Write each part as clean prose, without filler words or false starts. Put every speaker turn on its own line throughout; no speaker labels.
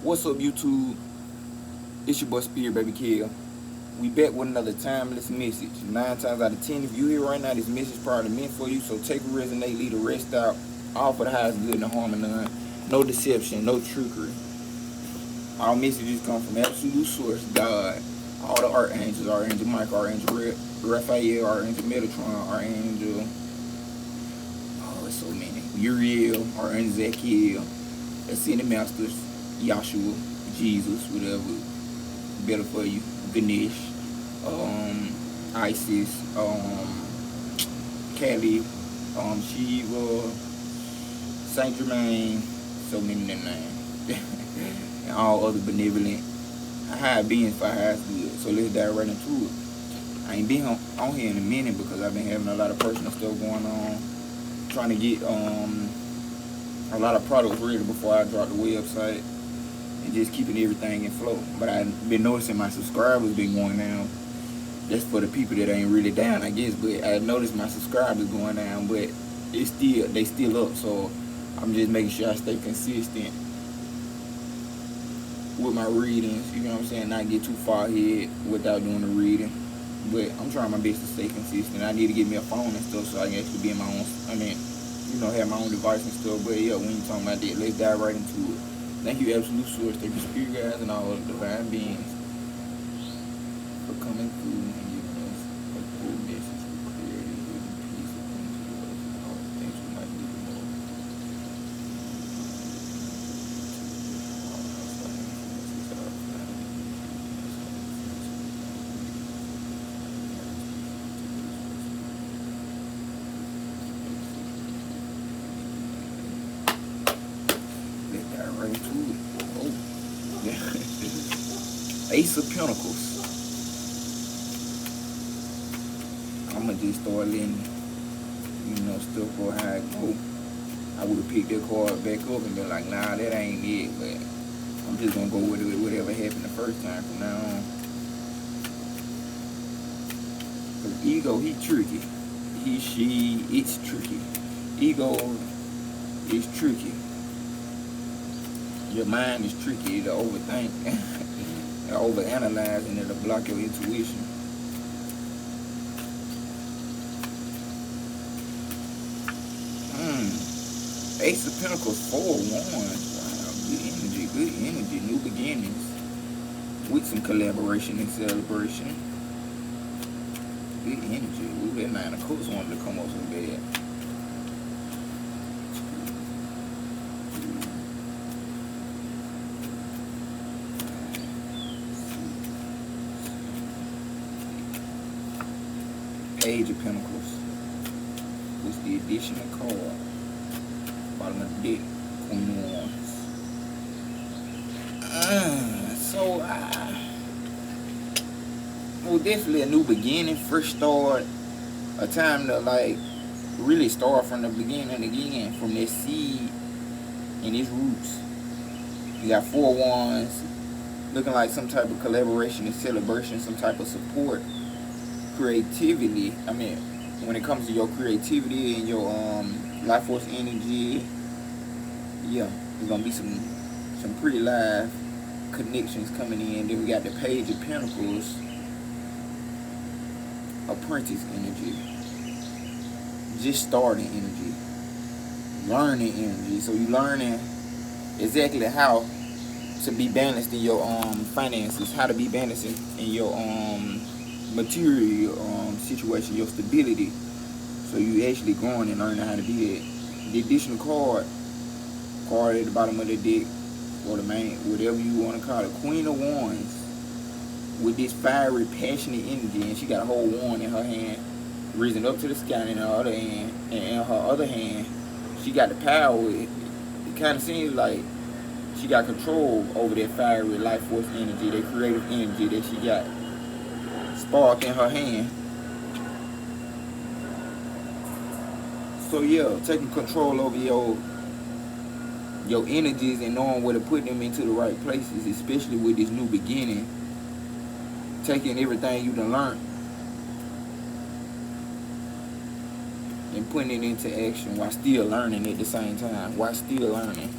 What's up, YouTube? It's your boy Spirit Baby Kill. We back with another timeless message. 9 times out of 10, if you here right now, this message probably meant for you. So take a resonate, leave the rest out. All for the highest good and the harm of none. No deception, no trickery. All messages come from absolute source, God. All the archangels, Archangel Michael, Archangel Raphael, Archangel Metatron, Archangel. Oh, it's so many. Uriel, Archangel Zachiel, Ascended Masters, Yahshua, Jesus, whatever. Better for you. Ganesh, Isis, Kali, Shiva, Saint Germain, so many names. And all other benevolent high beings for highest good. So let's dive right into it. I ain't been on here in a minute because I've been having a lot of personal stuff going on. Trying to get a lot of products ready before I drop the website. And just keeping everything in flow. But I've been noticing my subscribers been going down. That's for the people that ain't really down, I guess. But I noticed my subscribers going down, but they still up. So I'm just making sure I stay consistent with my readings. You know what I'm saying? Not get too far ahead without doing the reading. But I'm trying my best to stay consistent. I need to get me a phone and stuff so I can actually be in my own. Have my own device and stuff. But yeah, we ain't talking about that. Let's dive right into it. Thank you, Absolute Source. Thank you, Spirit Guides, and all of the divine beings for coming through and giving us a full message for clarity, and peace, and all the things we might need to know. Let's dive right into it. Ace of Pentacles. I'm gonna just start letting stuff go how it go. I would have picked that card back up and been like, nah, that ain't it. But I'm just gonna go with it, whatever happened the first time from now on. Cause ego, he tricky. It's tricky. Ego is tricky. Your mind is tricky. It'll overthink. Overanalyze, and it'll block your intuition. Ace of Pentacles, 4 of Wands. Wow, good energy, new beginnings with some collaboration and celebration. Good energy. Ooh, that 9 of Cups wanted to come up so bad. Page of Pentacles. What's the additional card? Bottom of the deck, Queen of Wands. Well, definitely a new beginning, fresh start, a time to really start from the beginning again, from this seed and its roots. You got 4 of Wands, looking like some type of collaboration and celebration, some type of support. Creativity, when it comes to your creativity and your life force energy, yeah, there's gonna be some pretty live connections coming in. Then we got the Page of Pentacles, apprentice energy, just starting energy, learning energy. So you learning exactly how to be balanced in your finances, how to be balanced in your material situation, your stability. So you actually growing and learning how to be that. The additional card at the bottom of the deck, or the main, whatever you want to call it, Queen of Wands, with this fiery, passionate energy, and she got a whole wand in her hand, raising up to the sky in her other hand, and in her other hand, she got the power. It kind of seems like she got control over that fiery life force energy, that creative energy that she got spark in her hand. So yeah, taking control over your energies and knowing where to put them into the right places, especially with this new beginning. Taking everything you done learned and putting it into action while still learning at the same time. While still learning.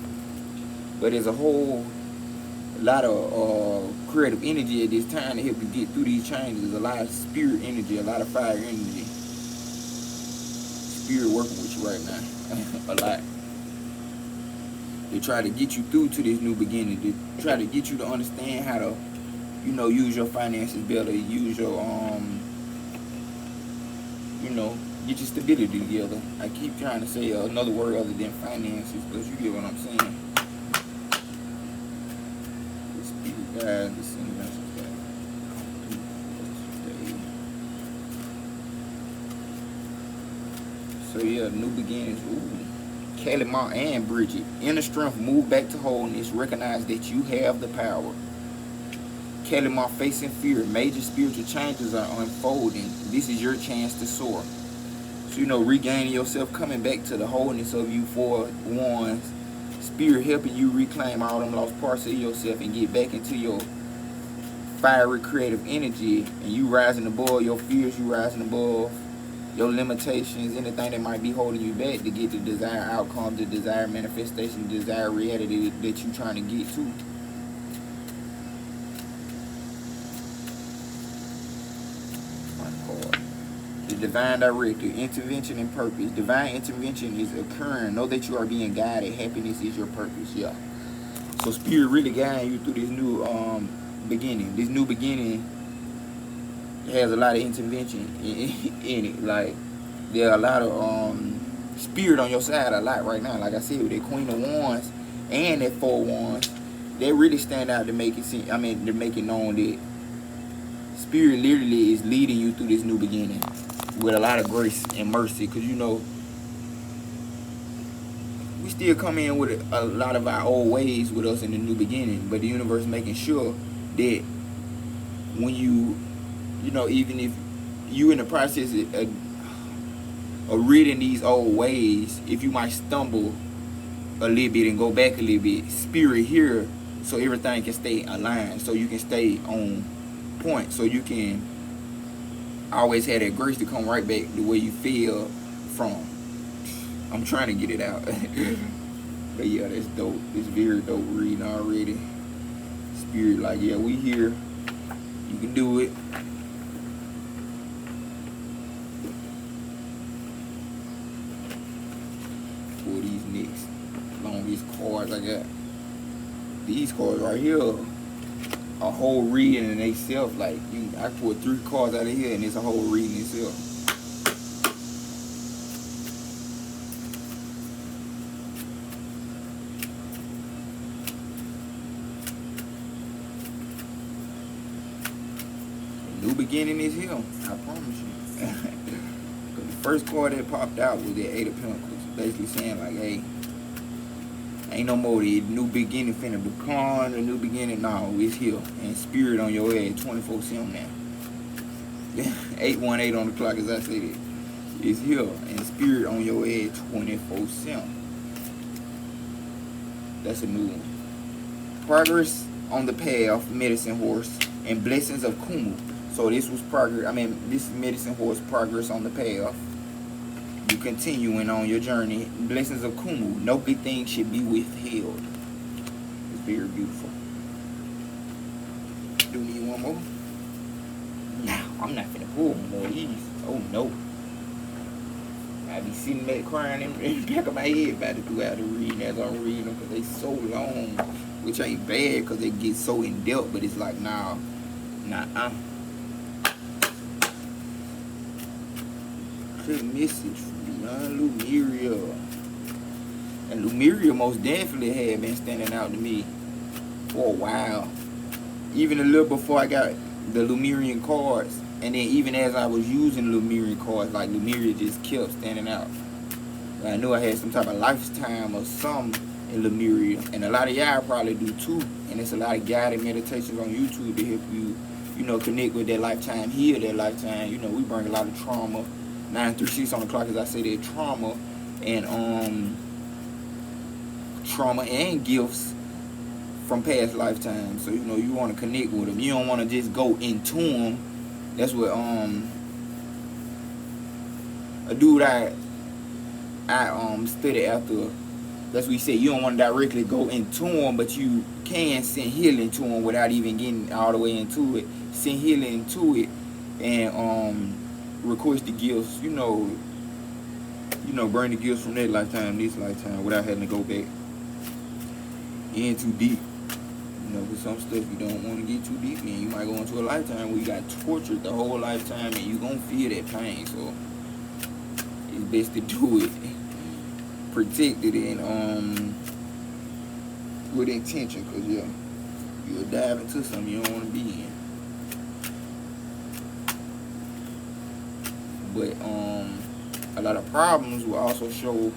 But as a whole, A lot of creative energy at this time to help you get through these changes. A lot of spirit energy, a lot of fire energy. Spirit working with you right now. A lot. They try to get you through to this new beginning. They try to get you to understand how to, you know, use your finances better, use your you know, get your stability together. I keep trying to say another word other than finances, because you get what I'm saying. The spirit guide, the senior message guide. So yeah, new beginnings. Ooh. Kelly Ma and Bridget. Inner strength, move back to wholeness. Recognize that you have the power. Kelly Ma, facing fear. Major spiritual changes are unfolding. This is your chance to soar. So, you know, regaining yourself, coming back to the wholeness of you for ones. Spirit helping you reclaim all them lost parts of yourself and get back into your fiery creative energy. And you rising above your fears, you rising above your limitations, anything that might be holding you back to get the desired outcome, the desired manifestation, the desired reality that you're trying to get to. The divine director, intervention and purpose. Divine intervention is occurring. Know that you are being guided. Happiness is your purpose. Yeah. So spirit really guiding you through this new beginning. This new beginning has a lot of intervention in it. Like, there are a lot of spirit on your side a lot right now. Like I said, with that Queen of Wands and that Four of Wands, they really stand out to make it seem, to make it known that spirit literally is leading you through this new beginning with a lot of grace and mercy. Because, you know, we still come in with a lot of our old ways with us in the new beginning, but the universe making sure that when you know, even if you in the process of reading these old ways, if you might stumble a little bit and go back a little bit, spirit here, so everything can stay aligned, so you can stay on point, so you can always have that grace to come right back the way you feel from. I'm trying to get it out. But yeah, that's dope. It's very dope reading already. Spirit like, yeah, we here. You can do it. For these next longest cards I got. These cards right here, a whole reading in itself. Like, I pulled 3 cards out of here and it's a whole reading itself. New beginning is here, I promise you. The first card that popped out was the 8 of Pentacles, basically saying like, hey, ain't no more the new beginning finna become a new beginning. No, it's here. And spirit on your head 24/7 now. 818 on the clock, as I said it. It's here. And spirit on your head 24/7. That's a new one. Progress on the path, Medicine Horse, and Blessings of Kumu. So this was progress. This is Medicine Horse, progress on the path. You continuing on your journey. Blessings of Kumu. No good thing should be withheld. It's very beautiful. Do you need one more? No, I'm not finna pull more of these. Oh no. I be sitting back crying in the back of my head about it throughout the reading as I'm reading them, because they so long. Which ain't bad because they get so in depth, but it's like, nah. Clear message from beyond Lemuria. And Lemuria most definitely had been standing out to me for a while. Even a little before I got the Lemurian cards. And then even as I was using Lemurian cards, like Lemuria just kept standing out. I knew I had some type of lifetime or something in Lemuria. And a lot of y'all probably do too. And it's a lot of guided meditations on YouTube to help you, connect with that lifetime, heal that lifetime. We bring a lot of trauma. 936 on the clock, as I say, that trauma and gifts from past lifetimes. So you want to connect with them. You don't want to just go into them. That's what a dude I studied after That's what you say. You don't want to directly go into them, but you can send healing to them without even getting all the way into it. Send healing into it, and request the gifts. Bring the gifts from that lifetime, this lifetime, without having to go back in too deep. Because some stuff you don't want to get too deep in. You might go into a lifetime where you got tortured the whole lifetime, and you gonna feel that pain. So it's best to do it protected and with intention, because you'll dive into something you don't want to be in. But a lot of problems will also show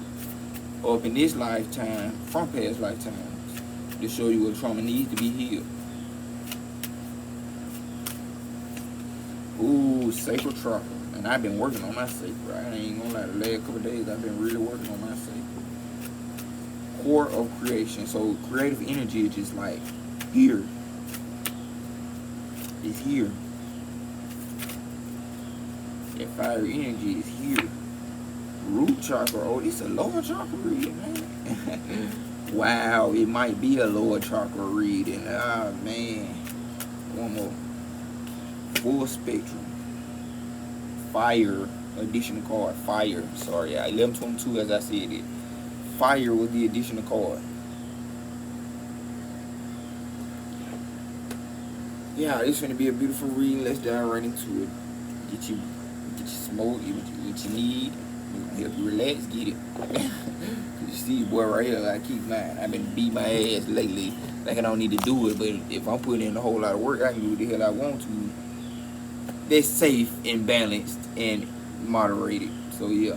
up in this lifetime from past lifetimes to show you what trauma needs to be healed. Ooh, sacral chakra. And I've been working on my sacral. I ain't gonna lie, the last couple of days I've been really working on my sacral. Core of creation. So creative energy is just like here. It's here. That fire energy is here. Root chakra. Oh, this a lower chakra reading, man. Wow, it might be a lower chakra reading. Ah, man. One more. Full spectrum. Fire. Additional card. Fire. Sorry, 1122 as I said it. Fire was the additional card. Yeah, it's gonna be a beautiful reading. Let's dive right into it. Get you smoke, get what you need. Help you relax, get it. You see, boy, right here, I keep mine. I've been beating my ass lately. Like I don't need to do it, but if I'm putting in a whole lot of work, I can do what the hell I want to. That's safe and balanced and moderated. So yeah.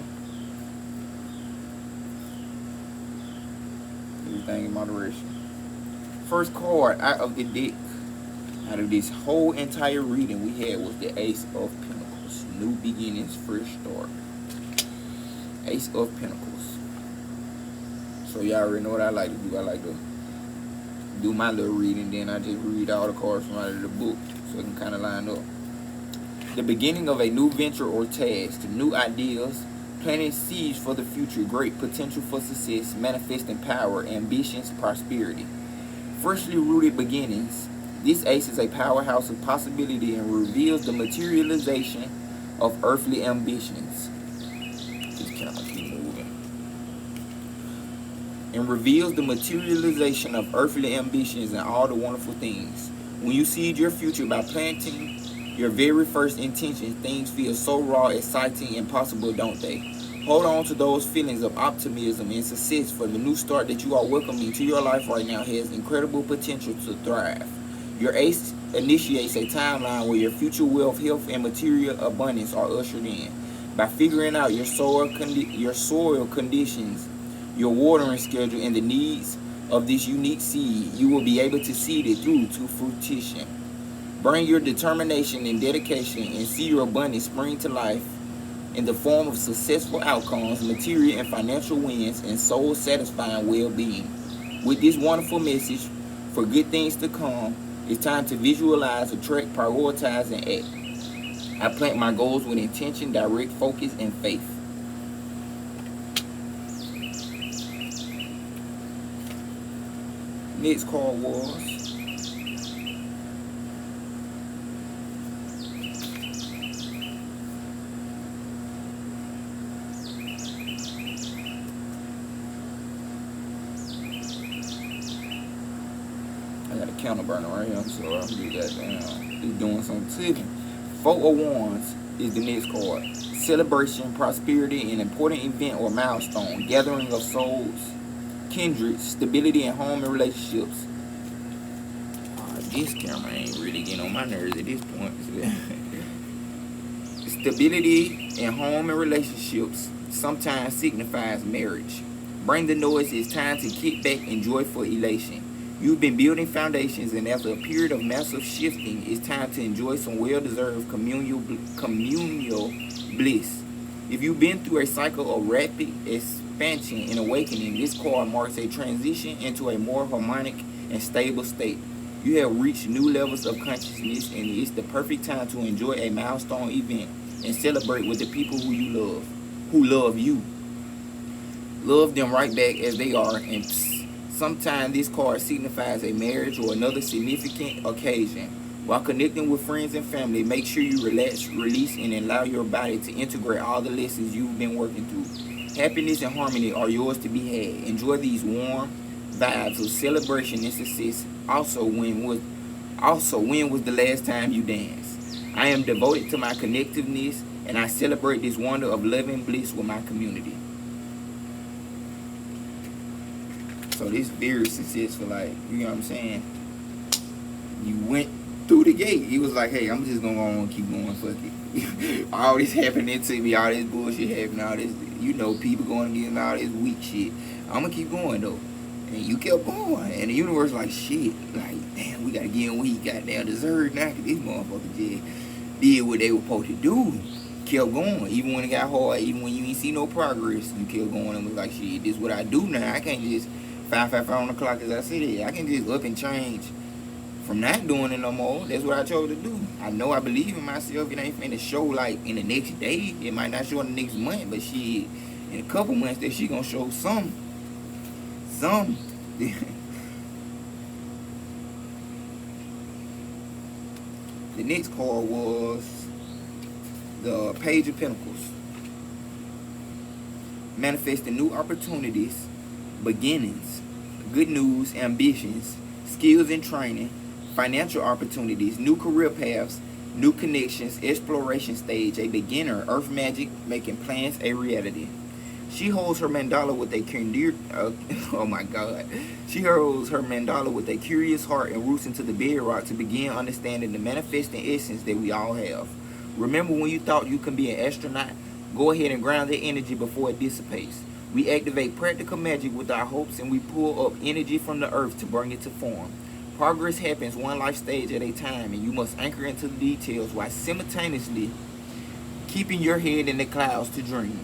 Everything in moderation. First card out of the deck, out of this whole entire reading we had, was the Ace of Pentacles. New beginnings, fresh start. Ace of Pentacles. So y'all already know what I like to do. I like to do my little reading, then I just read all the cards from out of the book so it can kind of line up. The beginning of a new venture or task, new ideas, planting seeds for the future, great potential for success, manifesting power, ambitions, prosperity. Freshly rooted beginnings. This ace is a powerhouse of possibility and reveals the materialization of earthly ambitions. Just kind of keep moving. And reveals the materialization of earthly ambitions and all the wonderful things. When you seed your future by planting your very first intention, things feel so raw, exciting, and possible, don't they? Hold on to those feelings of optimism and success, for the new start that you are welcoming to your life right now has incredible potential to thrive. Your ace initiates a timeline where your future wealth, health, and material abundance are ushered in. By figuring out your soil conditions, your watering schedule, and the needs of this unique seed, you will be able to seed it through to fruition. Bring your determination and dedication and see your abundance spring to life in the form of successful outcomes, material and financial wins, and soul-satisfying well-being. With this wonderful message for good things to come, it's time to visualize, attract, prioritize, and act. I plant my goals with intention, direct focus, and faith. Next card was counter burner right here, so I'm gonna do that down. It's doing something to me. Four of Wands is the next card. Celebration, prosperity, an important event or milestone, gathering of souls, kindred, stability in home and relationships. This camera ain't really getting on my nerves at this point. Stability in home and relationships sometimes signifies marriage. Bring the noise, it's time to kick back and joyful elation. You've been building foundations, and after a period of massive shifting, it's time to enjoy some well-deserved communal bliss. If you've been through a cycle of rapid expansion and awakening, this card marks a transition into a more harmonic and stable state. You have reached new levels of consciousness, and it's the perfect time to enjoy a milestone event and celebrate with the people who you love, who love you. Love them right back as they are, and sometimes this card signifies a marriage or another significant occasion. While connecting with friends and family, make sure you relax, release, and allow your body to integrate all the lessons you've been working through. Happiness and harmony are yours to be had. Enjoy these warm vibes of celebration and success. When was the last time you danced? I am devoted to my connectiveness, and I celebrate this wonder of loving bliss with my community. So this very successful, like, you know what I'm saying? You went through the gate. He was like, hey, I'm just gonna go on and keep going, fuck it. All this happening to me, all this bullshit happening, all this, people going against all this weak shit. I'm gonna keep going though. And you kept going. And the universe like, shit, like, damn, we gotta get in what he goddamn deserved now, cause these motherfuckers just did what they were supposed to do. Kept going, even when it got hard, even when you ain't see no progress, you kept going and was like, shit, this is what I do now. I can't just 5 on the clock, as I said. I can just up and change from not doing it no more. That's what I chose to do. I know I believe in myself. It ain't finna show like in the next day. It might not show in the next month, but shit, in a couple months that she gonna show some. The next card was the Page of Pentacles. Manifesting new opportunities, beginnings, good news, ambitions, skills and training, financial opportunities, new career paths, new connections, exploration stage, a beginner, earth magic, making plans a reality. She holds her mandala with a oh my God. She holds her mandala with a curious heart and roots into the bedrock to begin understanding the manifesting essence that we all have. Remember when you thought you could be an astronaut? Go ahead and ground that energy before it dissipates. We activate practical magic with our hopes, and we pull up energy from the earth to bring it to form. Progress happens one life stage at a time, and you must anchor into the details while simultaneously keeping your head in the clouds to dream.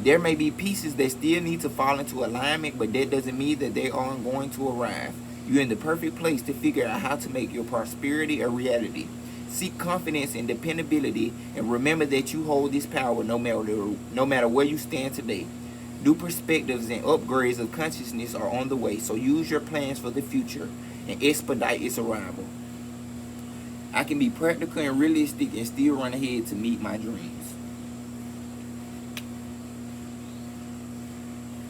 There may be pieces that still need to fall into alignment, but that doesn't mean that they aren't going to arrive. You're in the perfect place to figure out how to make your prosperity a reality. Seek confidence and dependability, and remember that you hold this power no matter where you stand today. New perspectives and upgrades of consciousness are on the way, so use your plans for the future and expedite its arrival. I can be practical and realistic and still run ahead to meet my dreams.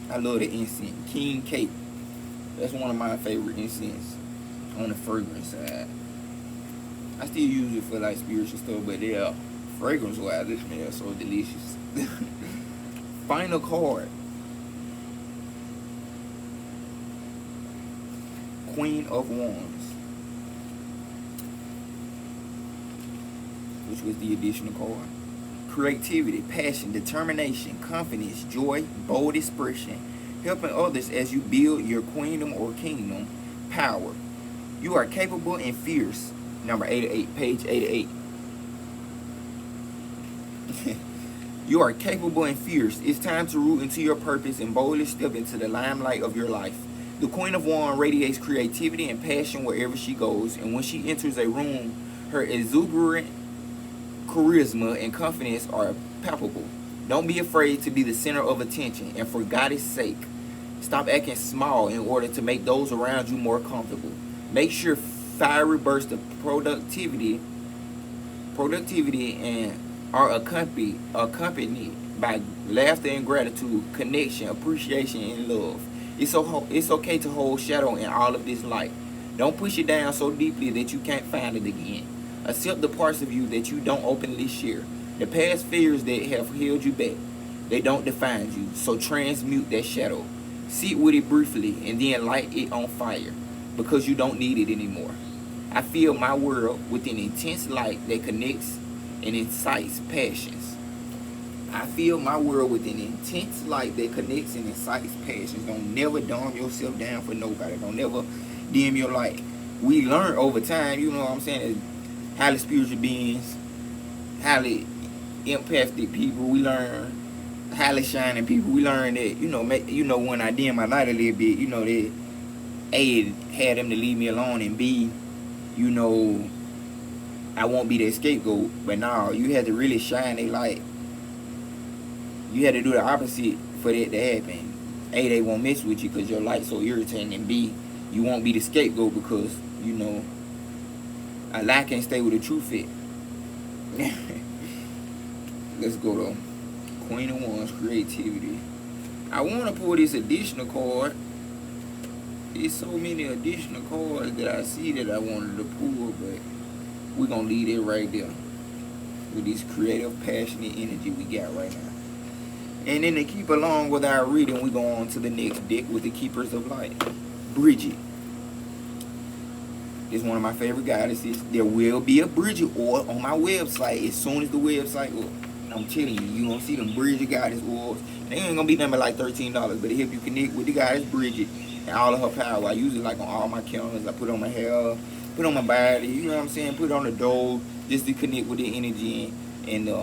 I love the incense. King Cake. That's one of my favorite incense on the fragrance side. I still use it for like spiritual stuff, but yeah, fragrance wise, this smells so delicious. Final card. Queen of Wands, which was the additional card. Creativity, passion, determination, confidence, joy, bold expression, helping others as you build your queendom or kingdom, power. You are capable and fierce. Number 88, page 88. You are capable and fierce. It's time to root into your purpose and boldly step into the limelight of your life. The Queen of Wands radiates creativity and passion wherever she goes, and when she enters a room, her exuberant charisma and confidence are palpable. Don't be afraid to be the center of attention, and for God's sake, stop acting small in order to make those around you more comfortable. Make sure fiery bursts of productivity and are accompanied by laughter and gratitude, connection, appreciation, and love. It's okay to hold shadow in all of this light. Don't push it down so deeply that you can't find it again. Accept the parts of you that you don't openly share. The past fears that have held you back, they don't define you. So transmute that shadow. Sit with it briefly and then light it on fire, because you don't need it anymore. I fill my world with an intense light that connects and incites passions. I fill my world with an intense light that connects and incites passions. Don't never dumb yourself down for nobody. Don't never dim your light. We learn over time, you know what I'm saying, as highly spiritual beings, highly empathic people. We learn highly shining people. We learn that, when I dim my light a little bit, that A, had them to leave me alone, and B, I won't be the scapegoat. But no, you had to really shine a light. You had to do the opposite for that to happen. A, they won't mess with you because your light's so irritating, and B, you won't be the scapegoat because, you know, a lie can't stay with a true fit. Let's go though. Queen of Wands, creativity. I want to pull this additional card. There's so many additional cards that I see that I wanted to pull, but we're going to leave it right there with this creative, passionate energy we got right now. And then to keep along with our reading, we go on to the next deck with the Keepers of Light. Bridget. This is one of my favorite goddesses. There will be a Bridget oil on my website as soon as the website up. I'm telling you, you're going to see them Bridget goddess oils. They ain't going to be nothing but like $13, but it help you connect with the goddess Bridget and all of her power. I use it like on all my candles. I put it on my hair, put it on my body, you know what I'm saying? Put it on the dough just to connect with the energy and the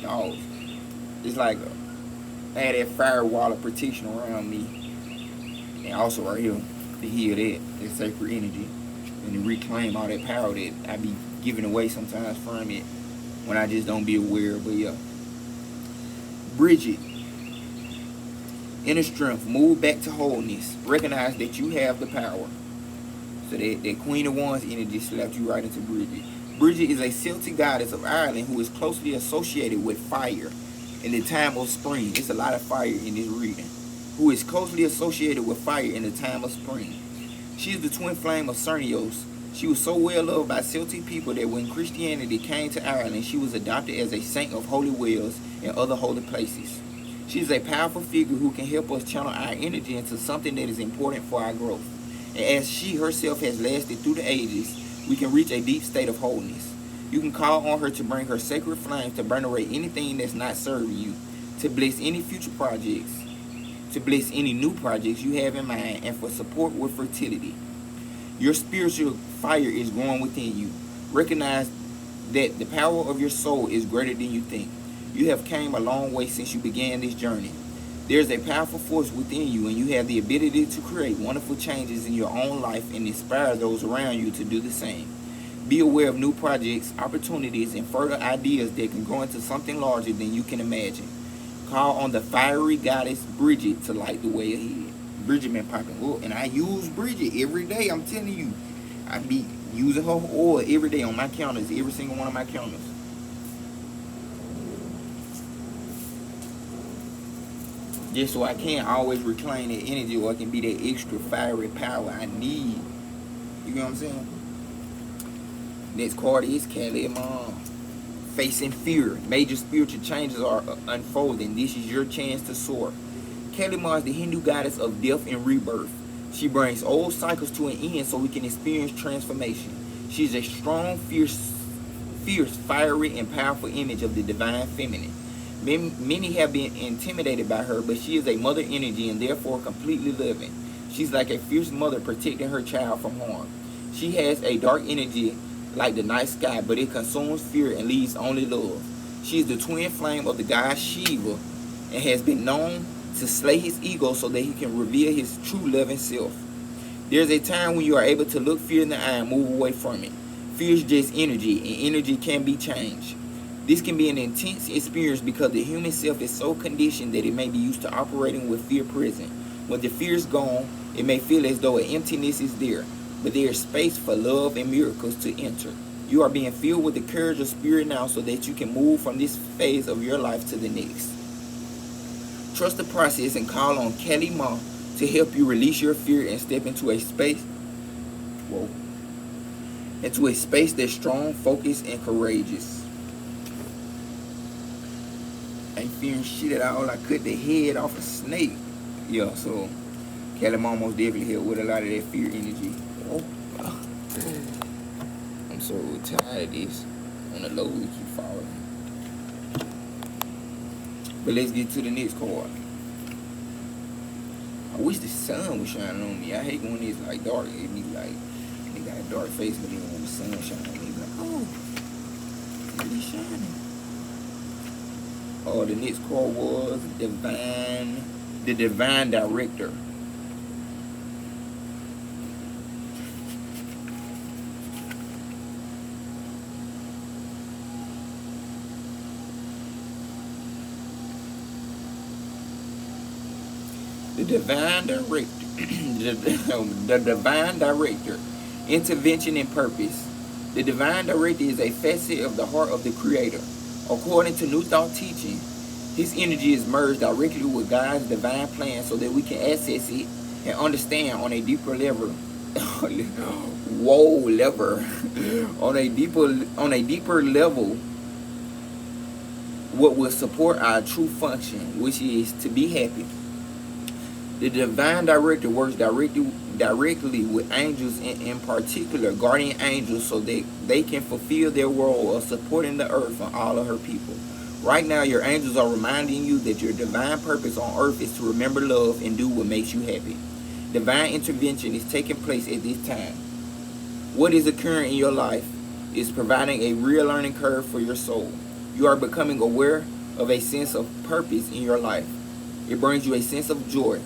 dogs. It's like I had that firewall of protection around me, and also right here to heal that sacred energy and to reclaim all that power that I be giving away sometimes from it when I just don't be aware. But yeah, Bridget, inner strength, move back to wholeness. Recognize that you have the power. So that Queen of Wands energy slapped you right into Bridget. Bridget is a Celtic goddess of Ireland who is closely associated with fire in the time of spring. It's a lot of fire in this reading. Who is closely associated with fire in the time of spring. She is the twin flame of Cernios. She was so well loved by Celtic people that when Christianity came to Ireland, she was adopted as a saint of holy wells and other holy places. She is a powerful figure who can help us channel our energy into something that is important for our growth. And as she herself has lasted through the ages, we can reach a deep state of wholeness. You can call on her to bring her sacred flames to burn away anything that's not serving you, to bless any future projects, to bless any new projects you have in mind, and for support with fertility. Your spiritual fire is growing within you. Recognize that the power of your soul is greater than you think. You have came a long way since you began this journey. There's a powerful force within you, and you have the ability to create wonderful changes in your own life and inspire those around you to do the same. Be aware of new projects, opportunities, and further ideas that can grow into something larger than you can imagine. Call on the fiery goddess Bridget to light the way ahead. Bridget been popping up, and I use Bridget every day. I'm telling you, I be using her oil every day on my counters, every single one of my counters. Just so I can't always reclaim that energy, or it can be that extra fiery power I need. You know what I'm saying? Next card is Kali Ma. Facing fear. Major spiritual changes are unfolding. This is your chance to soar. Kali Ma is the Hindu goddess of death and rebirth. She brings old cycles to an end so we can experience transformation. She is a strong, fierce, fiery, and powerful image of the divine feminine. Many have been intimidated by her, but she is a mother energy and therefore completely living. She's like a fierce mother protecting her child from harm. She has a dark energy like the night sky, but it consumes fear and leaves only love. She is the twin flame of the god Shiva and has been known to slay his ego so that he can reveal his true loving self. There's a time when you are able to look fear in the eye and move away from it. Fear is just energy, and energy can be changed. This can be an intense experience because the human self is so conditioned that it may be used to operating with fear present. When the fear is gone, it may feel as though an emptiness is there, but there is space for love and miracles to enter. You are being filled with the courage of spirit now so that you can move from this phase of your life to the next. Trust the process and call on Kali Ma to help you release your fear and step into a space, that's strong, focused, and courageous. Ain't fearing shit at all. I cut the head off a snake. Yeah, so Kali Ma most definitely help with a lot of that fear energy. Oh, I'm so tired of this. On the low, we keep falling. But let's get to the next card. I wish the sun was shining on me. I hate when it's like dark. It be like, they got a dark face, but then when the sun shines on me, like, oh, it's really shining. Oh, the next card was the Divine Director. divine director, the divine director, intervention and purpose. The divine director is a facet of the heart of the Creator. According to New Thought teaching, His energy is merged directly with God's divine plan so that we can access it and understand on a deeper level. Whoa, level. on a deeper level, what will support our true function, which is to be happy. The divine director works directly with angels, in particular guardian angels, so that they can fulfill their role of supporting the earth and all of her people. Right now, your angels are reminding you that your divine purpose on earth is to remember love and do what makes you happy. Divine intervention is taking place at this time. What is occurring in your life is providing a real learning curve for your soul. You are becoming aware of a sense of purpose in your life. It brings you a sense of joy.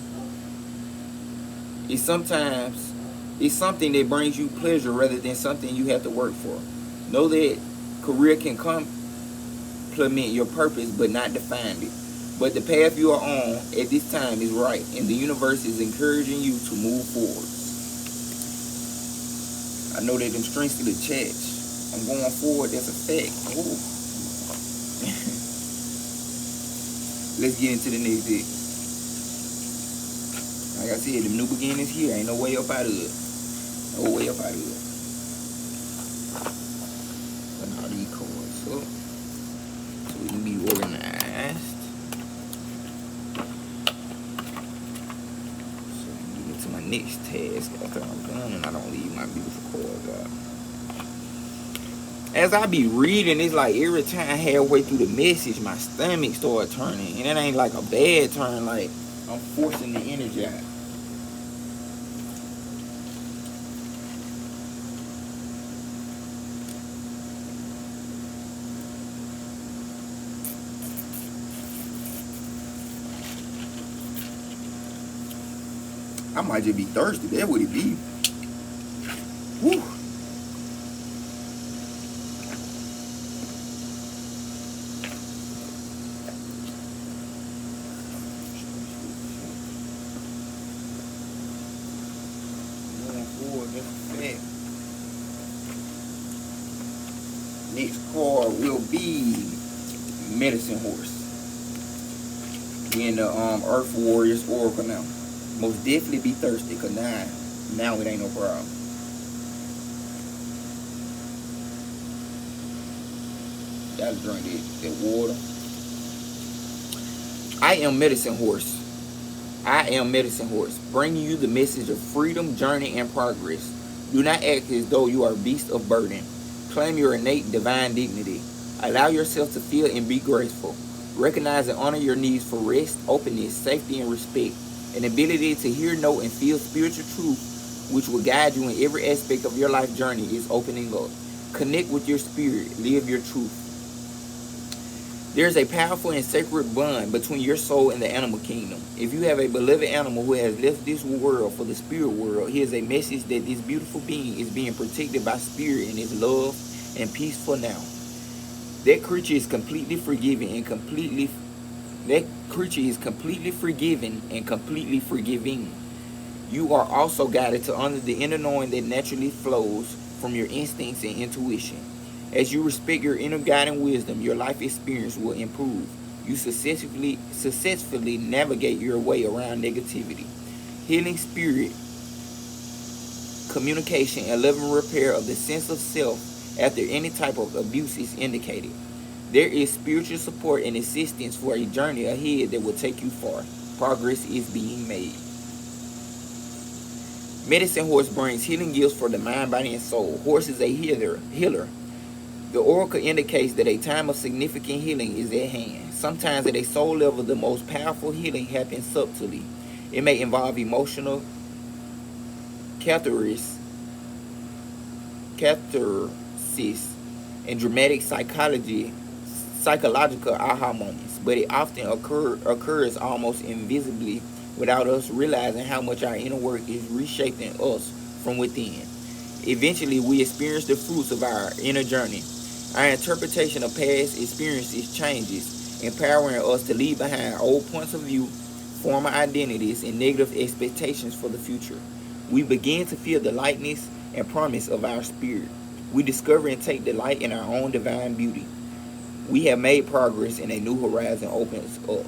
It's something that brings you pleasure rather than something you have to work for. Know that career can complement your purpose but not define it. But the path you are on at this time is right, and the universe is encouraging you to move forward. I know that them strings to the church. I'm going forward, that's a fact. Ooh. Let's get into the next bit. Like I said, the new beginnings here. Ain't no way up out of it. No way up out of it. Putting all these cards up so we can be organized. So I get into my next task after I'm done and I don't leave my beautiful cards out. As I be reading, it's like every time halfway through the message, my stomach start turning. And it ain't like a bad turn, like I'm forcing the energy out. I might just be thirsty. That would it be. Whew. Next card will be Medicine Horse. We in the Earth Warriors Oracle now. Most definitely be thirsty, cause now it ain't no problem. Gotta drink that water. I am Medicine Horse. I am Medicine Horse, bringing you the message of freedom, journey, and progress. Do not act as though you are a beast of burden. Claim your innate divine dignity. Allow yourself to feel and be graceful. Recognize and honor your needs for rest, openness, safety, and respect. An ability to hear, know, and feel spiritual truth, which will guide you in every aspect of your life journey, is opening up. Connect with your spirit. Live your truth. There is a powerful and sacred bond between your soul and the animal kingdom. If you have a beloved animal who has left this world for the spirit world, here's a message that this beautiful being is being protected by spirit and is loved and peaceful now. That creature is completely forgiven and completely forgiving. You are also guided to honor the inner knowing that naturally flows from your instincts and intuition. As you respect your inner guiding wisdom, your life experience will improve. You successfully navigate your way around negativity. Healing spirit, communication, and loving repair of the sense of self after any type of abuse is indicated. There is spiritual support and assistance for a journey ahead that will take you far. Progress is being made. Medicine Horse brings healing gifts for the mind, body, and soul. Horse is a healer. The oracle indicates that a time of significant healing is at hand. Sometimes at a soul level, the most powerful healing happens subtly. It may involve emotional catharsis and dramatic psychological aha moments, but it often occurs almost invisibly without us realizing how much our inner work is reshaping us from within. Eventually, we experience the fruits of our inner journey. Our interpretation of past experiences changes, empowering us to leave behind old points of view, former identities and negative expectations for the future. We begin to feel the lightness and promise of our spirit. We discover and take delight in our own divine beauty. We have made progress and a new horizon opens up.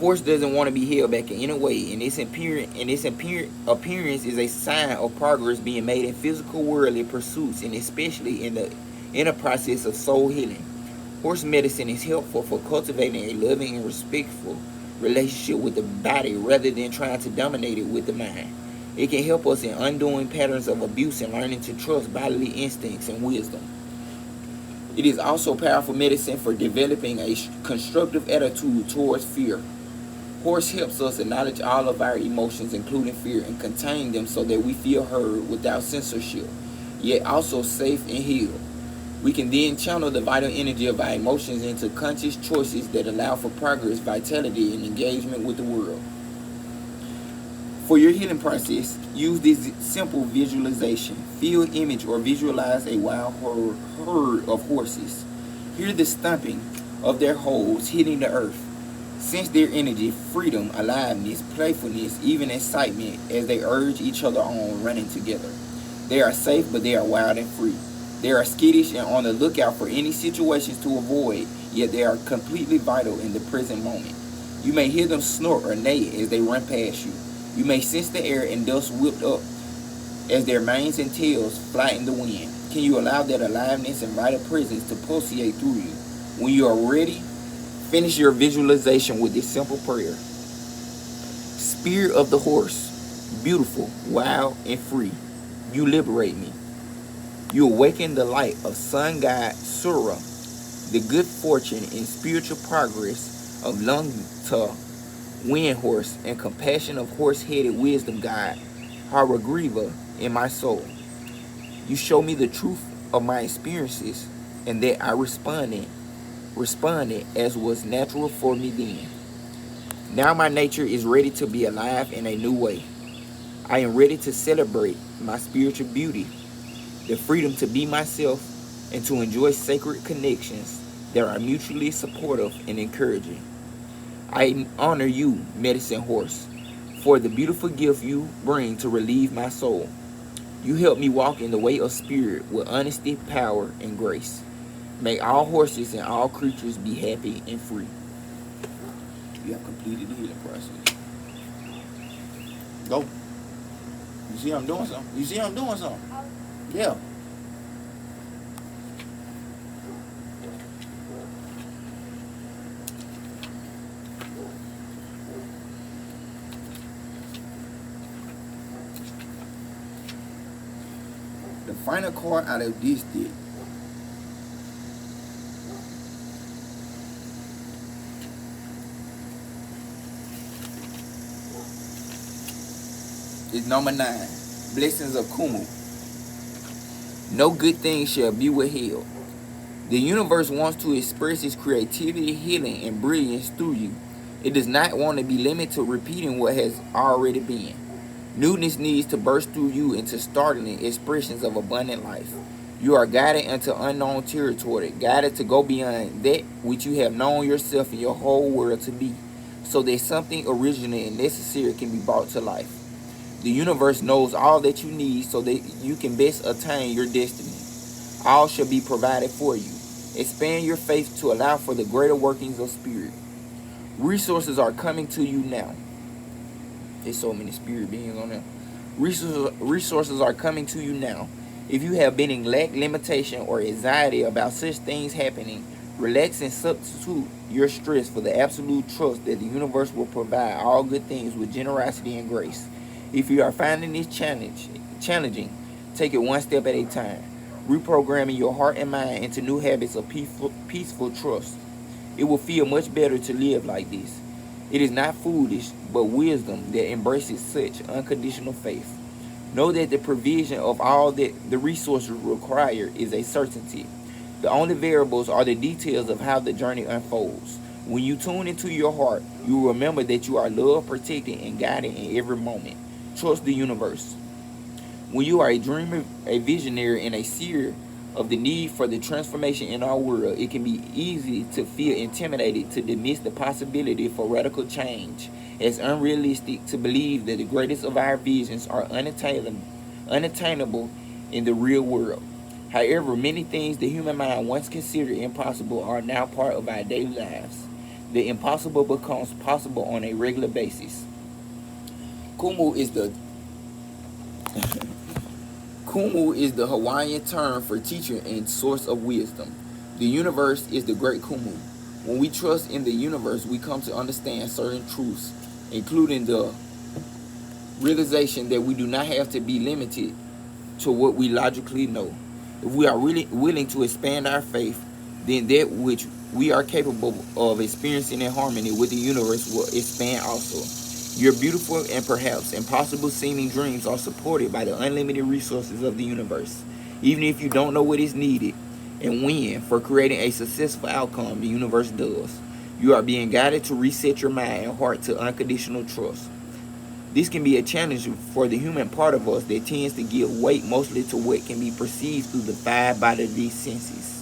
Horse doesn't want to be held back in any way, and its appearance is a sign of progress being made in physical worldly pursuits, and especially in the process of soul healing. Horse medicine is helpful for cultivating a loving and respectful relationship with the body rather than trying to dominate it with the mind. It can help us in undoing patterns of abuse and learning to trust bodily instincts and wisdom. It is also powerful medicine for developing a constructive attitude towards fear. Horse helps us acknowledge all of our emotions, including fear, and contain them so that we feel heard without censorship, yet also safe and healed. We can then channel the vital energy of our emotions into conscious choices that allow for progress, vitality, and engagement with the world. For your healing process, use this simple visualization. Feel, image, or visualize a wild herd of horses. Hear the stomping of their hooves hitting the earth. Sense their energy, freedom, aliveness, playfulness, even excitement as they urge each other on, running together. They are safe, but they are wild and free. They are skittish and on the lookout for any situations to avoid, yet they are completely vital in the present moment. You may hear them snort or neigh as they run past you. You may sense the air and dust whipped up as their manes and tails fly in the wind. Can you allow that aliveness and vital presence to pulsate through you? When you are ready, finish your visualization with this simple prayer. Spirit of the horse, beautiful, wild, and free, you liberate me. You awaken the light of sun god Sura, the good fortune and spiritual progress of Lungta, wind horse, and compassion of horse-headed wisdom god Haragriva in my soul. You show me the truth of my experiences and that I responded as was natural for me then. Now my nature is ready to be alive in a new way. I am ready to celebrate my spiritual beauty, the freedom to be myself, and to enjoy sacred connections that are mutually supportive and encouraging. I honor you, medicine horse, for the beautiful gift you bring to relieve my soul. You help me walk in the way of spirit with honesty, power, and grace. May all horses and all creatures be happy and free. You have completed the healing process. Go. You see I'm doing something? You see I'm doing something? Yeah. The final card out of this deck is number 9, Blessings of Kumu. No good thing shall be withheld. The universe wants to express its creativity, healing, and brilliance through you. It does not want to be limited to repeating what has already been. Newness needs to burst through you into startling expressions of abundant life. You are guided into unknown territory, guided to go beyond that which you have known yourself and your whole world to be, so that something original and necessary can be brought to life. The universe knows all that you need so that you can best attain your destiny. All shall be provided for you. Expand your faith to allow for the greater workings of spirit. Resources are coming to you now. There's so many spirit beings on there. Resources are coming to you now. If you have been in lack, limitation, or anxiety about such things happening, relax and substitute your stress for the absolute trust that the universe will provide all good things with generosity and grace. If you are finding this challenging, take it one step at a time, reprogramming your heart and mind into new habits of peaceful trust. It will feel much better to live like this. It is not foolish, but wisdom that embraces such unconditional faith. Know that the provision of all that the resources require is a certainty. The only variables are the details of how the journey unfolds. When you tune into your heart, you will remember that you are loved, protected, and guided in every moment. Trust the universe. When you are a dreamer, a visionary, and a seer of the need for the transformation in our world, it can be easy to feel intimidated to dismiss the possibility for radical change as unrealistic, to believe that the greatest of our visions are unattainable in the real world. However, many things the human mind once considered impossible are now part of our daily lives. The impossible becomes possible on a regular basis. Kumu is the Kumu is the Hawaiian term for teacher and source of wisdom. The universe is the great Kumu. When we trust in the universe, we come to understand certain truths, including the realization that we do not have to be limited to what we logically know. If we are really willing to expand our faith, then that which we are capable of experiencing in harmony with the universe will expand also. Your beautiful and perhaps impossible seeming dreams are supported by the unlimited resources of the universe. Even if you don't know what is needed and when for creating a successful outcome, the universe does. You are being guided to reset your mind and heart to unconditional trust. This can be a challenge for the human part of us that tends to give weight mostly to what can be perceived through the five bodily senses.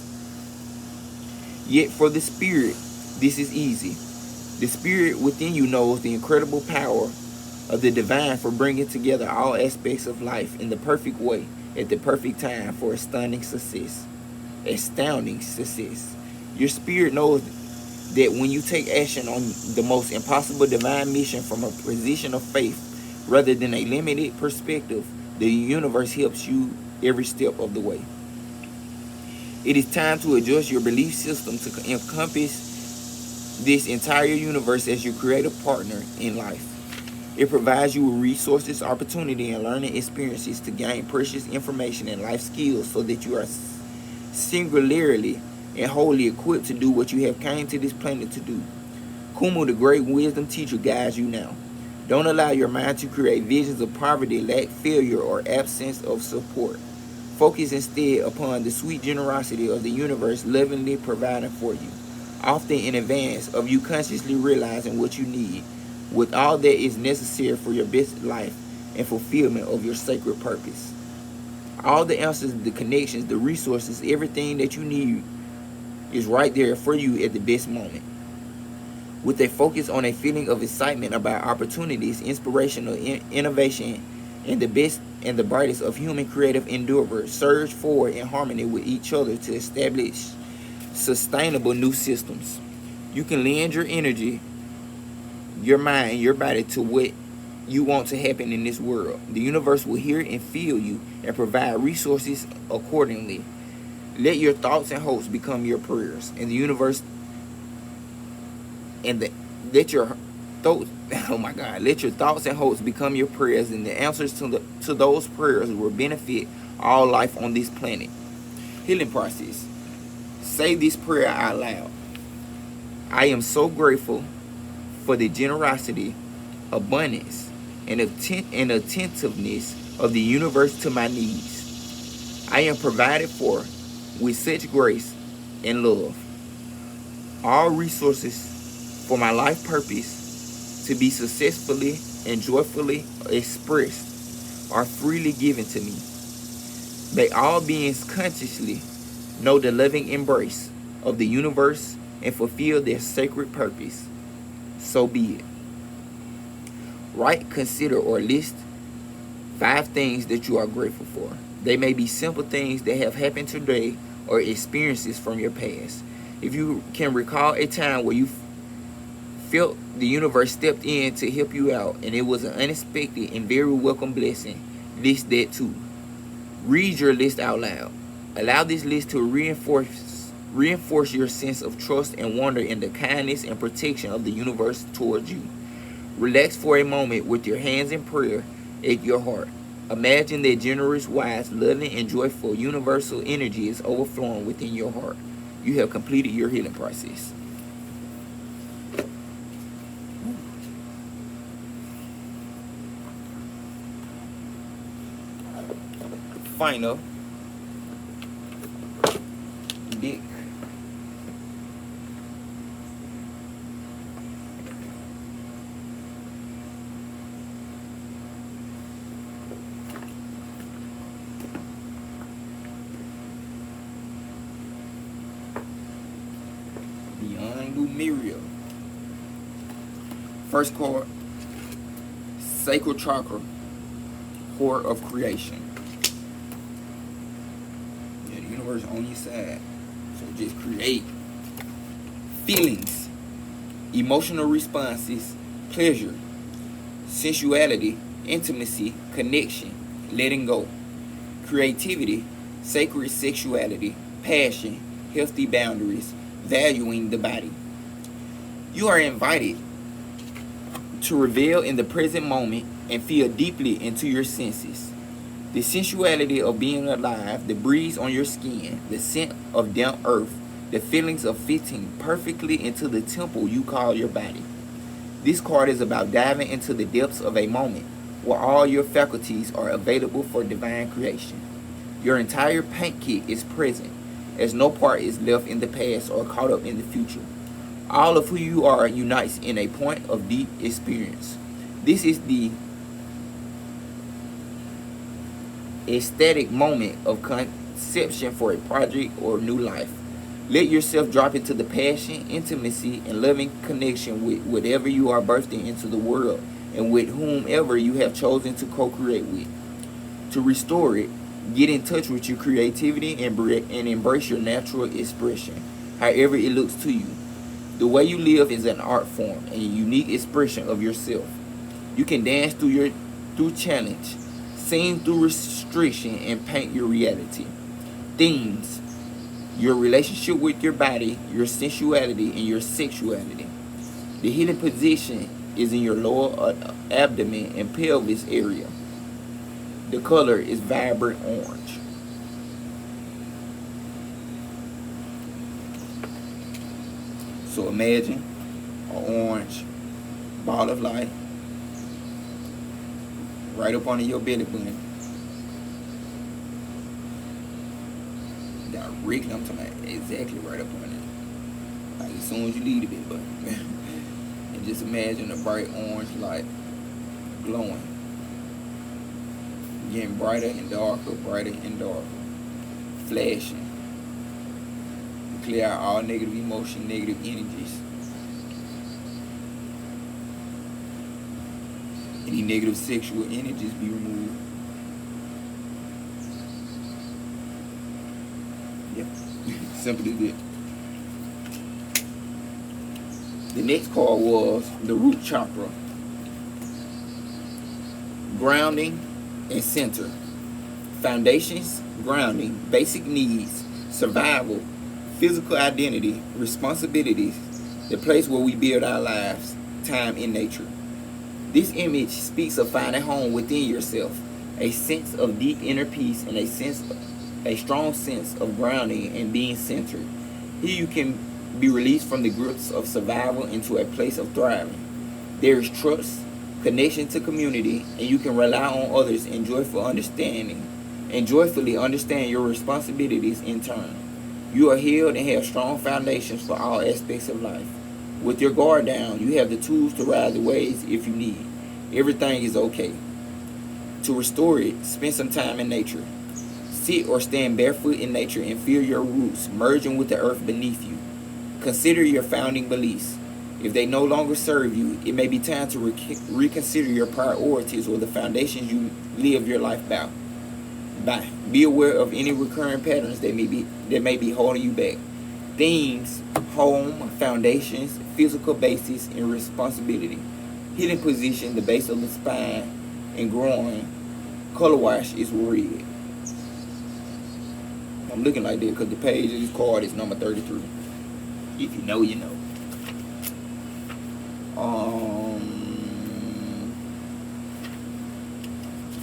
Yet for the spirit, this is easy. The spirit within you knows the incredible power of the divine for bringing together all aspects of life in the perfect way at the perfect time for astounding success. Astounding success. Your spirit knows that when you take action on the most impossible divine mission from a position of faith rather than a limited perspective, the universe helps you every step of the way. It is time to adjust your belief system to encompass this entire universe as your creative partner in life. It provides you with resources, opportunity, and learning experiences to gain precious information and life skills so that you are singularly and wholly equipped to do what you have came to this planet to do. Kumu, the great wisdom teacher, guides you now. Don't allow your mind to create visions of poverty, lack, failure, or absence of support. Focus instead upon the sweet generosity of the universe lovingly providing for you, often in advance of you consciously realizing what you need, with all that is necessary for your best life and fulfillment of your sacred purpose. All the answers, the connections, the resources, everything that you need is right there for you at the best moment. With a focus on a feeling of excitement about opportunities, inspirational innovation, and the best and the brightest of human creative endeavors, surge forward in harmony with each other to establish sustainable new systems. You can lend your energy, your mind, and your body to what you want to happen in this world. The universe will hear and feel you and provide resources accordingly. Let your thoughts and hopes become your prayers, and the universe and the let your thoughts oh my God, let your thoughts and hopes become your prayers, and the answers to those prayers will benefit all life on this planet. Healing process. Say this prayer out loud. I am so grateful for the generosity, abundance, and attentiveness of the universe to my needs. I am provided for with such grace and love. All resources for my life purpose to be successfully and joyfully expressed are freely given to me. May all beings consciously know the loving embrace of the universe and fulfill their sacred purpose. So be it. Write, consider, or list 5 things that you are grateful for. They may be simple things that have happened today or experiences from your past. If you can recall a time where you felt the universe stepped in to help you out and it was an unexpected and very welcome blessing, list that too. Read your list out loud. Allow this list to reinforce your sense of trust and wonder in the kindness and protection of the universe towards you. Relax for a moment with your hands in prayer at your heart. Imagine that generous, wise, loving, and joyful universal energy is overflowing within your heart. You have completed your healing process. Final big Miriam. First card, Sacral Chakra, Heart of Creation. Yeah, the universe on your side. So just create feelings, emotional responses, pleasure, sensuality, intimacy, connection, letting go, creativity, sacred sexuality, passion, healthy boundaries, valuing the body. You are invited to revel in the present moment and feel deeply into your senses. The sensuality of being alive, the breeze on your skin, the scent of damp earth, the feelings of fitting perfectly into the temple you call your body. This card is about diving into the depths of a moment where all your faculties are available for divine creation. Your entire paint kit is present, as no part is left in the past or caught up in the future. All of who you are unites in a point of deep experience. This is the ecstatic moment of conception for a project or new life. Let yourself drop into the passion, intimacy, and loving connection with whatever you are birthing into the world and with whomever you have chosen to co-create with. To restore it, get in touch with your creativity and embrace your natural expression, however it looks to you. The way you live is an art form and a unique expression of yourself. You can dance through challenge, sing through restriction, and paint your reality. Themes: your relationship with your body, your sensuality, and your sexuality. The healing position is in your lower abdomen and pelvis area. The color is vibrant orange. So imagine an orange ball of light right up under your belly button. Directly, I'm talking about exactly right up under it. Like as soon as you leave the belly button. And just imagine a bright orange light glowing. Getting brighter and darker, flashing. Clear out all negative emotion, negative energies. Any negative sexual energies be removed. Yep. Simply that. The next card was the root chakra. Grounding and center. Foundations, grounding, basic needs, survival, physical identity, responsibilities, the place where we build our lives, time in nature. This image speaks of finding home within yourself, a sense of deep inner peace and a strong sense of grounding and being centered. Here you can be released from the grips of survival into a place of thriving. There is trust, connection to community, and you can rely on others and joyfully understand your responsibilities in turn. You are healed and have strong foundations for all aspects of life. With your guard down, you have the tools to ride the waves if you need. Everything is okay. To restore it, spend some time in nature. Sit or stand barefoot in nature and feel your roots merging with the earth beneath you. Consider your founding beliefs. If they no longer serve you, it may be time to reconsider your priorities or the foundations you live your life by. Be aware of any recurring patterns that may be holding you back. Themes: home, foundations, physical basis, and responsibility. Hidden position: the base of the spine and groin. Color wash is red. I'm looking like that because the page of this card is number 33. If you know, you know.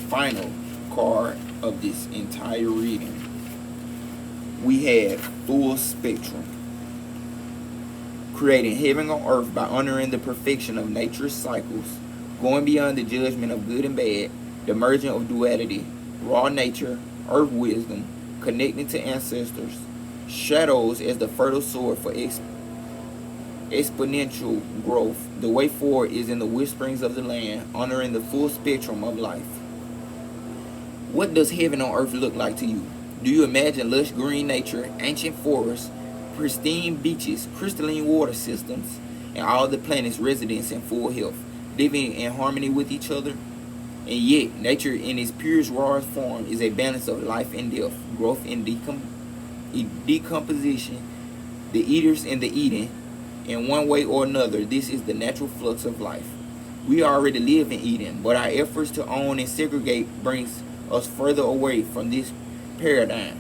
Final card of this entire reading, we have full spectrum. Creating heaven on earth by honoring the perfection of nature's cycles, going beyond the judgment of good and bad, the merging of duality, raw nature, earth wisdom, connecting to ancestors, shadows as the fertile soil for exponential growth. The way forward is in the whisperings of the land, honoring the full spectrum of life. What does heaven on earth look like to you? Do you imagine lush green nature, ancient forests, pristine beaches, crystalline water systems, and all the planet's residents in full health, living in harmony with each other. And yet, nature in its purest, rawest form is a balance of life and death, growth and decomposition, the eaters and the eating. In one way or another, this is the natural flux of life. We already live in Eden, but our efforts to own and segregate brings us further away from this paradigm.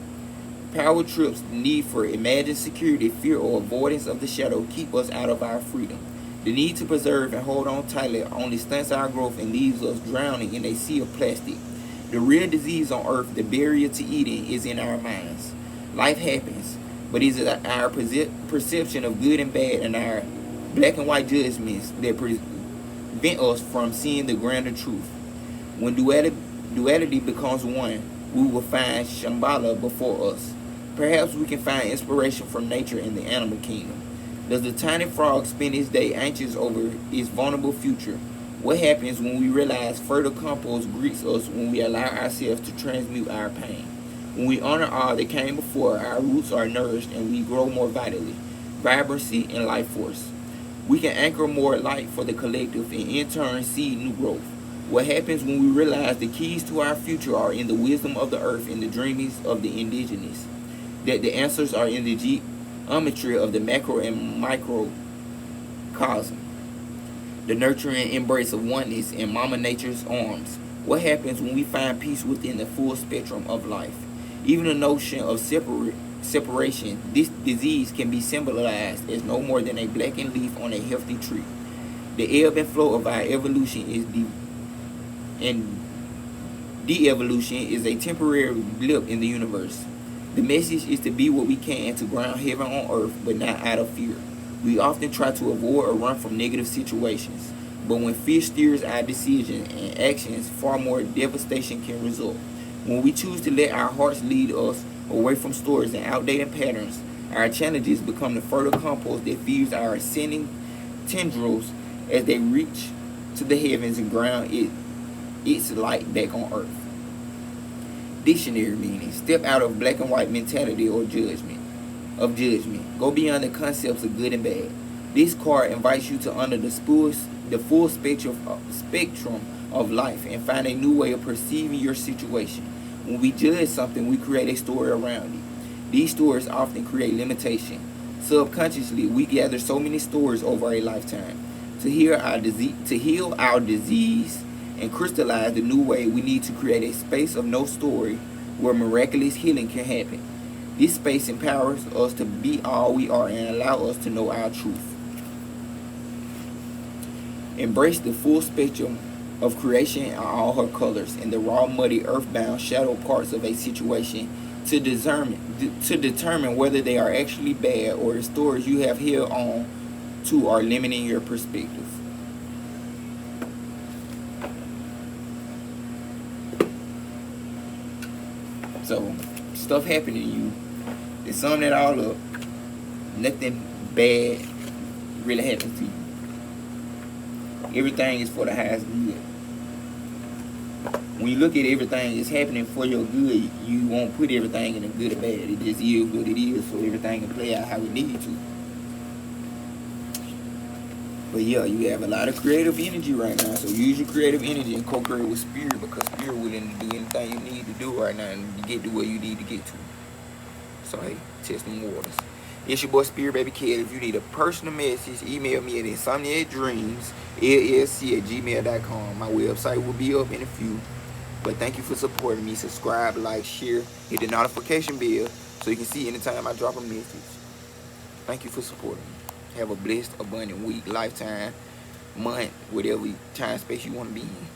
Power trips, the need for imagined security, fear, or avoidance of the shadow keep us out of our freedom. The need to preserve and hold on tightly only stunts our growth and leaves us drowning in a sea of plastic. The real disease on earth, the barrier to Eden, is in our minds. Life happens, but is it our perception of good and bad and our black and white judgments that prevent us from seeing the grander truth? When duality becomes one, we will find Shambhala before us. Perhaps we can find inspiration from nature in the animal kingdom. Does the tiny frog spend his day anxious over its vulnerable future? What happens when we realize fertile compost greets us when we allow ourselves to transmute our pain? When we honor all that came before, our roots are nourished and we grow more vitally, vibrancy and life force. We can anchor more light for the collective and in turn seed new growth. What happens when we realize the keys to our future are in the wisdom of the earth and the dreamings of the indigenous? That the answers are in the geometry of the macro and microcosm, the nurturing embrace of oneness in Mama Nature's arms. What happens when we find peace within the full spectrum of life? Even the notion of separation, this disease can be symbolized as no more than a blackened leaf on a healthy tree. The ebb and flow of our evolution is de-evolution is a temporary blip in the universe. The message is to be what we can to ground heaven on earth, but not out of fear. We often try to avoid or run from negative situations, but when fear steers our decisions and actions, far more devastation can result. When we choose to let our hearts lead us away from stories and outdated patterns, our challenges become the fertile compost that feeds our ascending tendrils as they reach to the heavens and ground its light back on earth. Dictionary meaning: step out of black and white mentality or judgment. Go beyond the concepts of good and bad. This card invites you to under the full spectrum of life and find a new way of perceiving your situation. When we judge something, we create a story around it. These stories often create limitation. Subconsciously, we gather so many stories over a lifetime. To heal our disease and crystallize the new way, we need to create a space of no story where miraculous healing can happen. This space empowers us to be all we are and allow us to know our truth. Embrace the full spectrum of creation in all her colors and the raw, muddy, earthbound, shadow parts of a situation to determine whether they are actually bad or the stories you have held on to are limiting your perspective. So, stuff happening to you. To sum that all up, nothing bad really happens to you. Everything is for the highest good. When you look at everything that's happening for your good, you won't put everything in a good or bad. It just is what it is, so everything can play out how it needs to. But yeah, you have a lot of creative energy right now, so use your creative energy and co-create with Spirit, because Spirit willing to do anything you need to do right now and get to where you need to get to. So hey, test them waters. It's your boy Spirit Baby Kid. If you need a personal message, email me at insomniacdreams@gmail.com. My website will be up in a few. But thank you for supporting me. Subscribe, like, share, hit the notification bell so you can see anytime I drop a message. Thank you for supporting me. Have a blessed, abundant week, lifetime, month, whatever time space you want to be in.